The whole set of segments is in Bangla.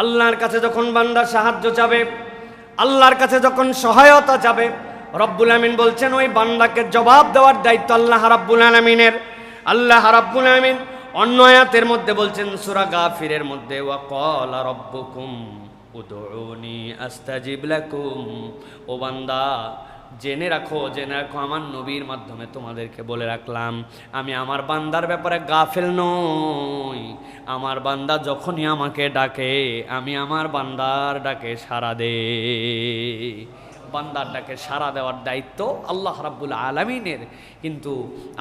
আল্লাহর কাছে যখন বান্দা সাহায্য চাবে, আল্লাহর কাছে যখন সহায়তা চাবে, রব্বুল আমিন বলছেন ওই বান্দাকে জবাব দেওয়ার দায়িত্ব আল্লাহ রাব্বুল আলামিনের। আল্লাহ রাব্বুল আমিন অন্য আয়াতের মধ্যে বলছেন সূরা গাফিরের মধ্যে, ওয়া ক্বালা রাব্বুকুম উদউনি আস্তাজিব লাকুম। ও বান্দা জেনে রাখো আমার নবীর মাধ্যমে তোমাদেরকে বলে রাখলাম, আমি আমার বান্দার ব্যাপারে গাফেল নই। আমার বান্দা যখনই আমাকে ডাকে আমি আমার বান্দার ডাকে সাড়া দেই। বান্দার ডাকে সাড়া দেওয়ার দায়িত্ব আল্লাহ রাব্বুল আলামিনের। কিন্তু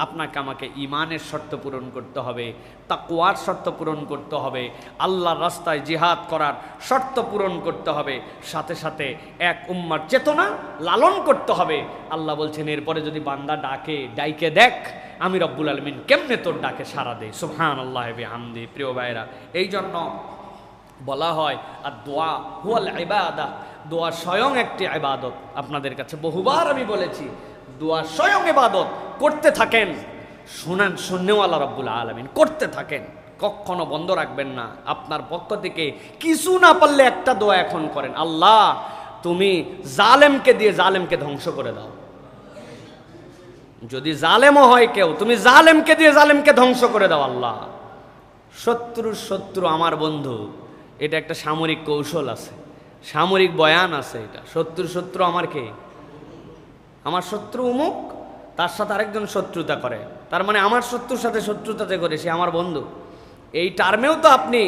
আপনাকে আমাকে ঈমানের শর্ত পূরণ করতে হবে, তাকওয়ার শর্ত পূরণ করতে হবে, আল্লাহর রাস্তায় জিহাদ করার শর্ত পূরণ করতে হবে, সাথে সাথে এক উম্মার চেতনা লালন করতে হবে। আল্লাহ বলছেন এরপরে যদি বান্দা ডাইকে দেখ আমি রব্বুল আলামিন কেমনে তোর ডাকে সাড়া দেই। সুবহানাল্লাহি ওয়া বিহামদিহি। প্রিয় ভাইরা, এই জন্য বলা হয় আর দোয়া হুয়াল ইবাদা, দোয়া স্বয়ং একটি ইবাদত। আপনাদের কাছে বহুবার আমি বলেছি দোয়া স্বয়ং ইবাদত। করতে থাকেন, শুনেও আল্লাহ রাব্বুল আলামিন করতে থাকেন, কখনো বন্ধ রাখবেন না। আপনার পক্ষ থেকে কিছু না পারলে একটা দোয়া এখন করেন, আল্লাহ তুমি জালেমকে দিয়ে জালেমকে ধ্বংস করে দাও। যদি জালেমও হয় কেউ, তুমি জালেমকে দিয়ে জালেমকে ধ্বংস করে দাও আল্লাহ। শত্রু আমার বন্ধু, এটা একটা সামরিক কৌশল আছে, সামরিক বয়ান আছে। এটা শত্রু আমার কে? আমার শত্রু উমুক, তার সাথে আরেকজন শত্রুতা করে, তার মানে আমার শত্রুর সাথে শত্রুতাতে করে সে আমার বন্ধু। এই টার্মেও তো আপনি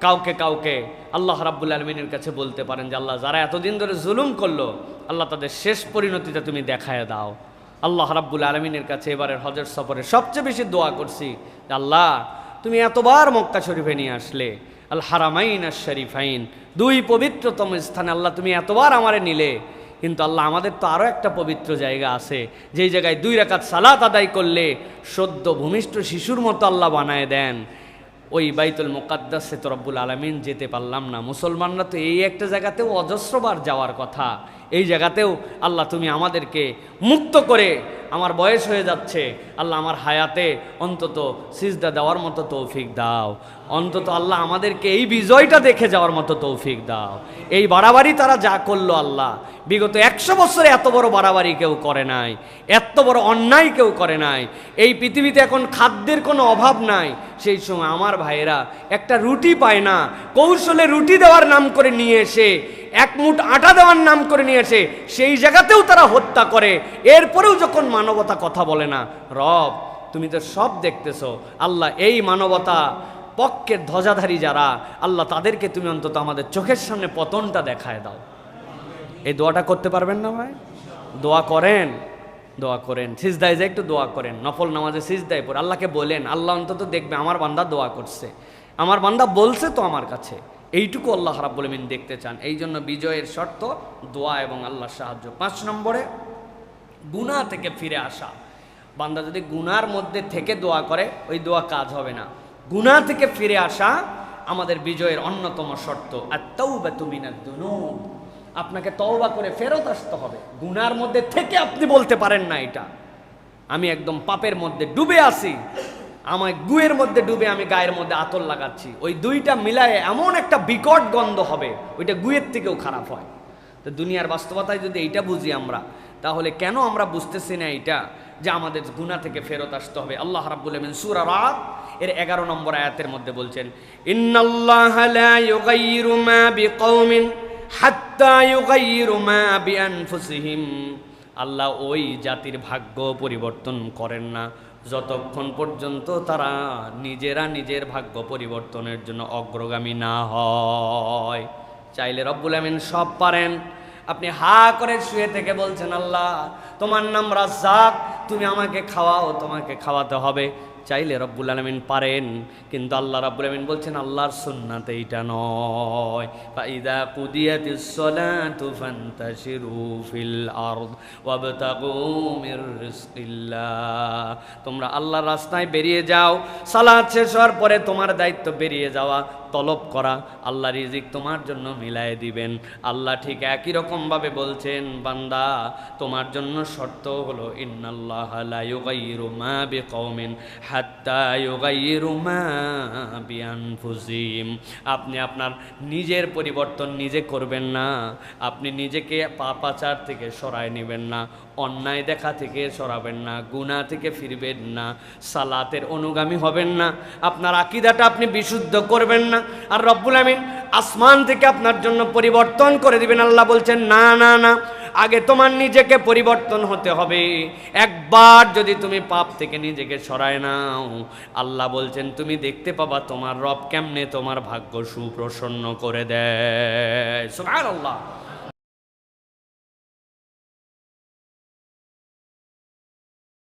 কাউকে আল্লাহ রাব্বুল আলামিনের কাছে বলতে পারেন যে আল্লাহ যারা এতদিন ধরে জুলুম করলো আল্লাহ তাদের শেষ পরিণতিটা তুমি দেখায় দাও। আল্লাহ রাব্বুল আলামিনের কাছে এবারের হজের সফরে সবচেয়ে বেশি দোয়া করছি যে আল্লাহ তুমি এতবার মক্কা শরীফে নিয়ে আসলে, আল হারামাইন আশ শরীফাইন, দুই পবিত্রতম স্থানে আল্লাহ তুমি এতবার আমারে নিলে, কিন্তু আল্লাহ আমাদের তো আরও একটা পবিত্র জায়গা আছে যেই জায়গায় 2 রাকাত সালাত আদায় করলে সদ্য ভূমিষ্ঠ শিশুর মতো আল্লাহ বানায় দেন। ওই বাইতুল মুকাদ্দাসে তো রব্বুল আলামিন যেতে পারলাম না। মুসলমানরা তো এই একটা জায়গাতেও অজস্রবার যাওয়ার কথা, এই জায়গাতেও আল্লাহ তুমি আমাদেরকে মুক্ত করে, আমার বয়স হয়ে যাচ্ছে আল্লাহ আমার হায়াতে অন্তত সিজদা দেওয়ার মতো তৌফিক দাও, অন্তত আল্লাহ আমাদেরকে এই বিজয়টা দেখে যাওয়ার মতো তৌফিক দাও। এই বাড়াবাড়ি তারা যা করলো আল্লাহ, বিগত 100 বছরে এত বড় বাড়াবাড়ি কেউ করে নাই, এত বড় অন্যায় কেউ করে নাই। এই পৃথিবীতে এখন খাদ্যের কোনো অভাব নাই, সেই সময় আমার ভাইয়েরা একটা রুটি পায় না, কৌশলে রুটি দেওয়ার নাম করে নিয়ে এসে, 1 মুঠ আটা দেওয়ার নাম করে নিয়ে এসে সেই জায়গাতেও তারা হত্যা করে। এরপরেও যখন মানবতা কথা বলে না, রব তুমি তো সব দেখতেছো, আল্লাহ এই মানবতা পক্ষের ধ্বজাধারী যারা আল্লাহ তাদেরকে তুমি অন্তত আমাদের চোখের সামনে পতনটা দেখায় দাও। এই দোয়াটা করতে পারবেন না ভাই? দোয়া করেন সিজদায় যে একটু দোয়া করেন, নফল নামাজে সিজদায় পড়ে আল্লাহকে বলেন, আল্লাহ অন্তত দেখবে আমার বান্দা দোয়া করছে, আমার বান্দা বলছে তো আমার কাছে, এইটুকু আল্লাহ রাব্বুল আমিন দেখতে চান। এই জন্য বিজয়ের শর্ত দোয়া এবং আল্লাহর সাহায্য। 5 নম্বরে গুনাহ থেকে ফিরে আসা। বান্দা যদি গুনার মধ্যে থেকে দোয়া করে ওই দোয়া কাজ হবে না। গুনাহ থেকে ফিরে আসা আমাদের বিজয়ের অন্যতম শর্ত। আত-তাওবাতু মিনাদ-দুনুব, আপনাকে তওবা করে ফেরত আসতে হবে। গুনার মধ্যে থেকে আপনি বলতে পারেন না এটা আমি একদম পাপের মধ্যে ডুবে আছি, আমার গুয়ের মধ্যে ডুবে আমি গায়ের মধ্যে আতর লাগাচ্ছি, ওই দুইটা মিলায়ে এমন একটা বিকট গন্ধ হবে, ওইটা গুয়ের থেকেও খারাপ হয়। তো দুনিয়ার বাস্তবতায় যদি এইটা বুঝি আমরা, তাহলে কেন আমরা বুঝতেছি না এইটা যে আমাদের গুনাহ থেকে ফেরত আসতে হবে? আল্লাহ রাব্বুল আমিন সূরা রাদ এর 11 নম্বর আয়াতের মধ্যে বলছেন, ইন্নাল্লাহা লা ইউগাইয়িরু মা বিকওমিন হাত্তা ইউগাইয়িরু মা বিআনফুসিহিম। আল্লাহ ওই জাতির ভাগ্য পরিবর্তন করেন না যতক্ষণ পর্যন্ত তারা নিজেরা নিজের ভাগ্য পরিবর্তনের জন্য অগ্রগামী না হয়। চাইলে রব্বুল আমিন সব পারেন। আপনি হা করে শুয়ে থেকে বলছেন, আল্লাহ তোমার নাম রাজ্জাক, তুমি আমাকে খাওয়াও, তোমাকে খাওয়াতে হবে। চাইলে রব্বুল আলামিন পারেন, কিন্তু আল্লাহ রাব্বুল আমিন বলছেন আল্লাহর সুন্নাতে এটা নয়। ফাইদা কুদিয়াতিস সালাতু ফান্তাশিরু ফিল আরদ ওয়াবতাগু মির রিজকিল্লাহ। তোমরা আল্লাহর রাস্তায় বেরিয়ে যাও, সালাত শেষ হওয়ার পরে তোমার দায়িত্ব বেরিয়ে যাওয়া, তলব করা, আল্লাহ রিজিক তোমার জন্য মিলাই দিবেন। আল্লাহ ঠিক একই রকমভাবে বলছেন, বান্দা তোমার জন্য শর্ত হলো ইন্নাল্লাহা লা ইউগাইয়িরু মা বিকওমিন হাত্তা ইউগাইয়িরু মা বিআনফুসিহিম। আপনি আপনার নিজের পরিবর্তন নিজে করবেন না, আপনি নিজেকে পাপাচার থেকে সরায় নেবেন না, অন্যায় দেখা থেকে সরাবেন না, গুনাহ থেকে ফিরবেন না, সালাতের অনুগামী হবেন না, আপনার আকীদাটা আপনি বিশুদ্ধ করবেন না, আর রব্বুল আমিন আসমান থেকে আপনার জন্য পরিবর্তন করে দিবেন। আল্লাহ বলছেন না না না, আগে তোমার নিজেকে পরিবর্তন হতে হবে। একবার যদি তুমি পাপ থেকে নিজেকে সরায় নাও, আল্লাহ বলছেন তুমি দেখতে পাবা তোমার রব কেমনে তোমার ভাগ্য সুপ্রসন্ন করে দেয়। সুবহানাল্লাহ।